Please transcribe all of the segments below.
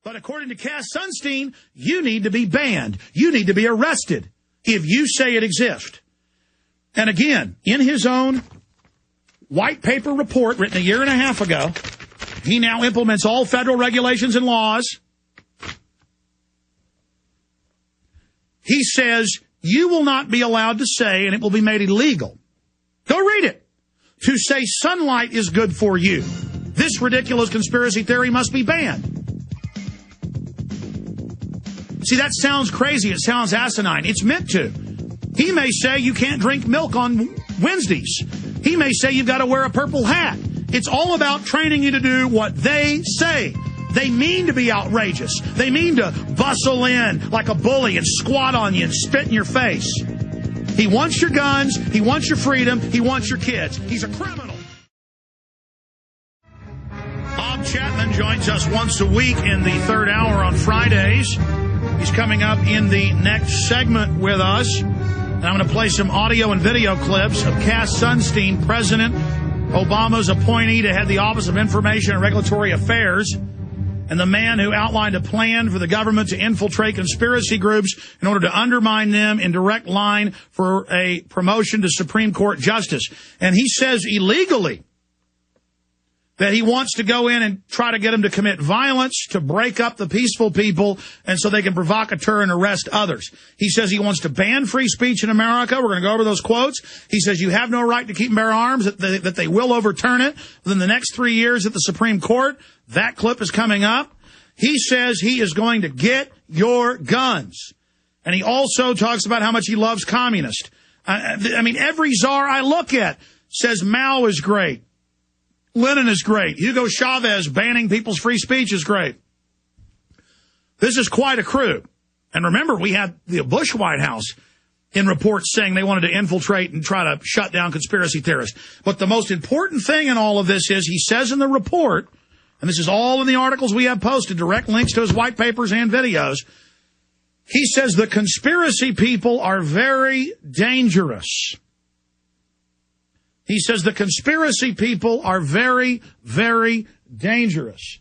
But according to Cass Sunstein, you need to be banned. You need to be arrested if you say it exists. And again, in his own white paper report written a year and a half ago, he now implements all federal regulations and laws. He says you will not be allowed to say, and it will be made illegal. Go read it. To say sunlight is good for you. This ridiculous conspiracy theory must be banned. See, that sounds crazy. It sounds asinine. It's meant to. He may say you can't drink milk on Wednesdays. He may say you've got to wear a purple hat. It's all about training you to do what they say. They mean to be outrageous. They mean to bustle in like a bully and squat on you and spit in your face. He wants your guns. He wants your freedom. He wants your kids. He's a criminal. Bob Chapman joins us once a week in the third hour on Fridays. He's coming up in the next segment with us. And I'm going to play some audio and video clips of Cass Sunstein, President Obama's appointee to head the Office of Information and Regulatory Affairs, and the man who outlined a plan for the government to infiltrate conspiracy groups in order to undermine them in direct line for a promotion to Supreme Court justice. And he says illegally that he wants to go in and try to get them to commit violence, to break up the peaceful people, and so they can provocateur and arrest others. He says he wants to ban free speech in America. We're going to go over those quotes. He says you have no right to keep and bear arms, that they will overturn it within the next 3 years at the Supreme Court. That clip is coming up. He says he is going to get your guns. And he also talks about how much he loves communists. I mean, every czar I look at says Mao is great. Lenin is great. Hugo Chavez banning people's free speech is great. This is quite a crew. And remember, we had the Bush White House in reports saying they wanted to infiltrate and try to shut down conspiracy theorists. But the most important thing in all of this is he says in the report, and this is all in the articles we have posted, direct links to his white papers and videos, he says the conspiracy people are very dangerous. He says the conspiracy people are very, very dangerous.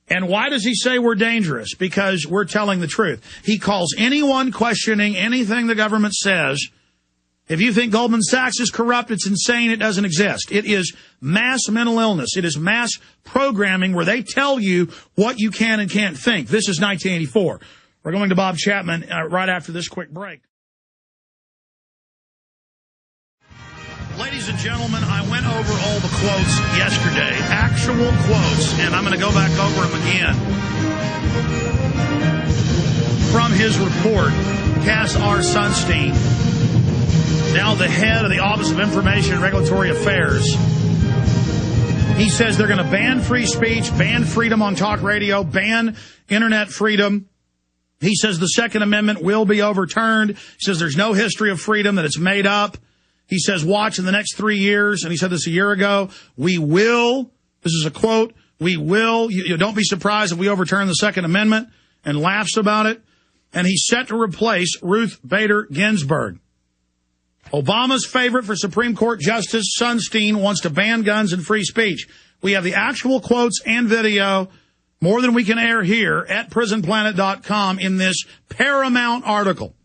And why does he say we're dangerous? Because we're telling the truth. He calls anyone questioning anything the government says, if you think Goldman Sachs is corrupt, it's insane, it doesn't exist. It is mass mental illness. It is mass programming where they tell you what you can and can't think. This is 1984. We're going to Bob Chapman right after this quick break. Ladies and gentlemen, I went over all the quotes yesterday, actual quotes, and I'm going to go back over them again. From his report, Cass R. Sunstein, now the head of the Office of Information and Regulatory Affairs, he says they're going to ban free speech, ban freedom on talk radio, ban internet freedom. He says the Second Amendment will be overturned. He says there's no history of freedom, that it's made up. He says, watch in the next 3 years, and he said this a year ago, we will, this is a quote, we will, you don't be surprised if we overturn the Second Amendment, and laughs about it. And he's set to replace Ruth Bader Ginsburg. Obama's favorite for Supreme Court Justice, Sunstein, wants to ban guns and free speech. We have the actual quotes and video, more than we can air here, at prisonplanet.com in this Paramount article.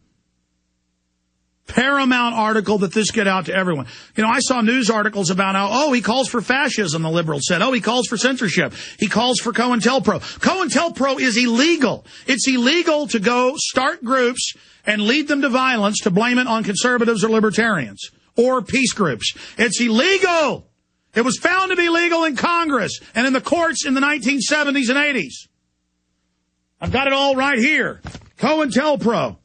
Paramount article that this get out to everyone. You know, I saw news articles about how, he calls for fascism, the liberals said. He calls for censorship. He calls for COINTELPRO. COINTELPRO is illegal. It's illegal to go start groups and lead them to violence to blame it on conservatives or libertarians or peace groups. It's illegal. It was found to be legal in Congress and in the courts in the 1970s and 80s. I've got it all right here. COINTELPRO.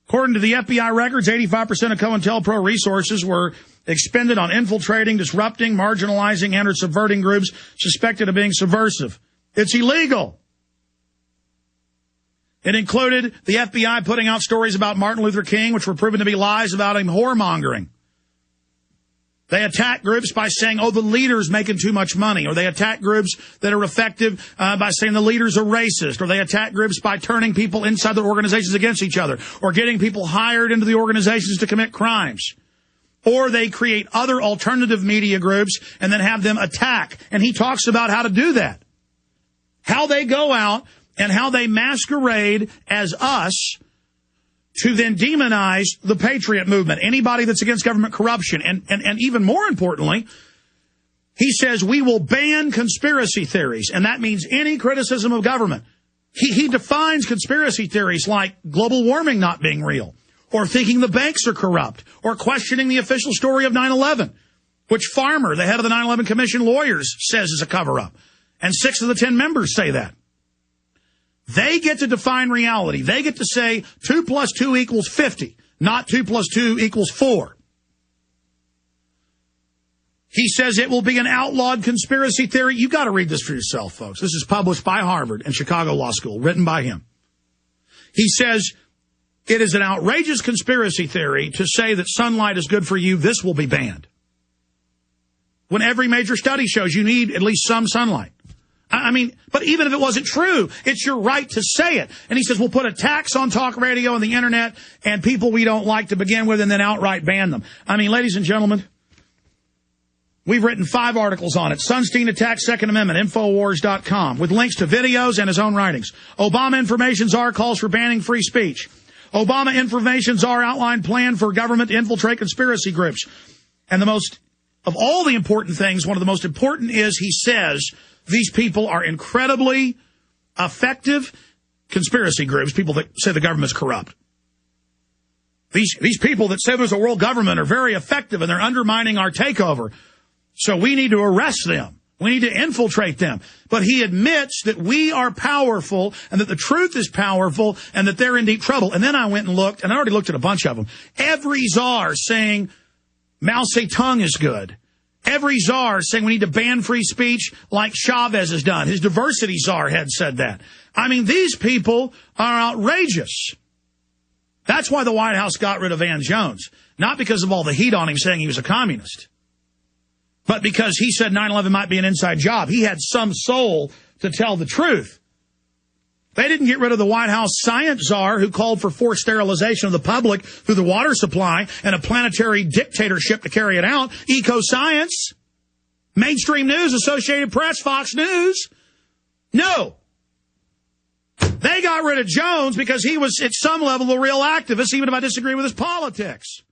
According to the FBI records, 85% of COINTELPRO resources were expended on infiltrating, disrupting, marginalizing, and or subverting groups suspected of being subversive. It's illegal. It included the FBI putting out stories about Martin Luther King, which were proven to be lies about him whoremongering. They attack groups by saying, the leader's making too much money. Or they attack groups that are effective by saying the leaders are racist. Or they attack groups by turning people inside their organizations against each other. Or getting people hired into the organizations to commit crimes. Or they create other alternative media groups and then have them attack. And he talks about how to do that. How they go out and how they masquerade as us to then demonize the patriot movement, anybody that's against government corruption. And even more importantly, he says we will ban conspiracy theories, and that means any criticism of government. He defines conspiracy theories like global warming not being real, or thinking the banks are corrupt, or questioning the official story of 9/11, which Farmer, the head of the 9/11 Commission lawyers, says is a cover-up. And 6 of the 10 members say that. They get to define reality. They get to say 2 plus 2 equals 50, not 2 plus 2 equals 4. He says it will be an outlawed conspiracy theory. You got to read this for yourself, folks. This is published by Harvard and Chicago Law School, written by him. He says it is an outrageous conspiracy theory to say that sunlight is good for you. This will be banned. When every major study shows you need at least some sunlight. I mean, but even if it wasn't true, it's your right to say it. And he says we'll put a tax on talk radio and the internet and people we don't like to begin with and then outright ban them. I mean, ladies and gentlemen, we've written 5 articles on it. Sunstein attacks Second Amendment, Infowars.com, with links to videos and his own writings. Obama Information Czar calls for banning free speech. Obama Information Czar outlined plan for government to infiltrate conspiracy groups. And the most, of all the important things, one of the most important is he says these people are incredibly effective conspiracy groups, people that say the government's corrupt. These people that say there's a world government are very effective and they're undermining our takeover. So we need to arrest them. We need to infiltrate them. But he admits that we are powerful and that the truth is powerful and that they're in deep trouble. And then I went and looked, and I already looked at a bunch of them. Every czar saying Mao Zedong is good. Every czar saying we need to ban free speech like Chavez has done. His diversity czar had said that. I mean, these people are outrageous. That's why the White House got rid of Van Jones. Not because of all the heat on him saying he was a communist, but because he said 9/11 might be an inside job. He had some soul to tell the truth. They didn't get rid of the White House science czar who called for forced sterilization of the public through the water supply and a planetary dictatorship to carry it out. Eco-science, mainstream news, Associated Press, Fox News. No. They got rid of Jones because he was, at some level, a real activist, even if I disagree with his politics.